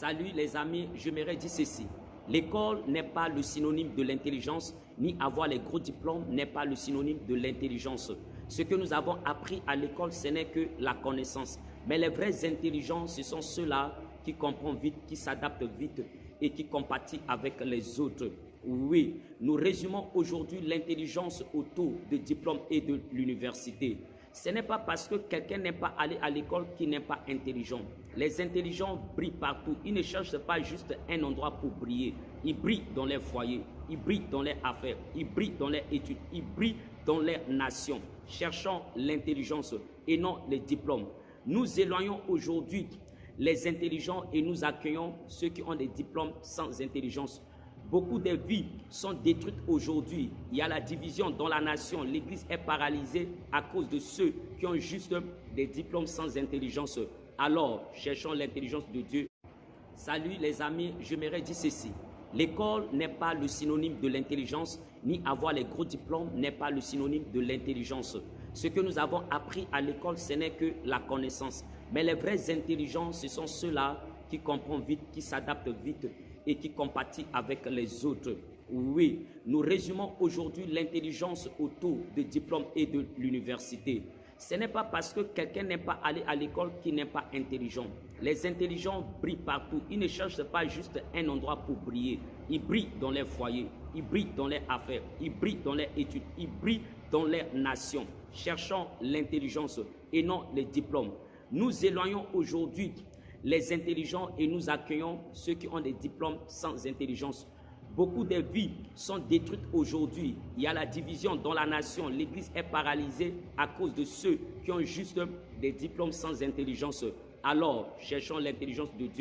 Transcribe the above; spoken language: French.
Salut les amis, j'aimerais dire ceci. L'école n'est pas le synonyme de l'intelligence, ni avoir les gros diplômes n'est pas le synonyme de l'intelligence. Ce que nous avons appris à l'école, ce n'est que la connaissance. Mais les vrais intelligents, ce sont ceux-là qui comprennent vite, qui s'adaptent vite et qui compatissent avec les autres. Oui, nous résumons aujourd'hui l'intelligence autour des diplômes et de l'université. Ce n'est pas parce que quelqu'un n'est pas allé à l'école qu'il n'est pas intelligent. Les intelligents brillent partout. Ils ne cherchent pas juste un endroit pour briller. Ils brillent dans les foyers, ils brillent dans les affaires, ils brillent dans les études, ils brillent dans les nations. Cherchons l'intelligence et non les diplômes. Nous éloignons aujourd'hui les intelligents et nous accueillons ceux qui ont des diplômes sans intelligence. Beaucoup de vies sont détruites aujourd'hui. Il y a la division dans la nation. L'Église est paralysée à cause de ceux qui ont juste des diplômes sans intelligence. Alors, cherchons l'intelligence de Dieu. Salut les amis, j'aimerais dire ceci. L'école n'est pas le synonyme de l'intelligence, ni avoir les gros diplômes n'est pas le synonyme de l'intelligence. Ce que nous avons appris à l'école, ce n'est que la connaissance. Mais les vrais intelligents, ce sont ceux-là qui comprennent vite, qui s'adaptent vite et qui compatissent avec les autres. Oui, nous résumons aujourd'hui l'intelligence autour des diplômes et de l'université. Ce n'est pas parce que quelqu'un n'est pas allé à l'école qu'il n'est pas intelligent. Les intelligents brillent partout. Ils ne cherchent pas juste un endroit pour briller. Ils brillent dans les foyers, ils brillent dans les affaires, ils brillent dans les études, ils brillent dans les nations. Cherchons l'intelligence et non les diplômes. Nous éloignons aujourd'hui les intelligents et nous accueillons ceux qui ont des diplômes sans intelligence. Beaucoup de vies sont détruites aujourd'hui. Il y a la division dans la nation. L'Église est paralysée à cause de ceux qui ont juste des diplômes sans intelligence. Alors, cherchons l'intelligence de Dieu.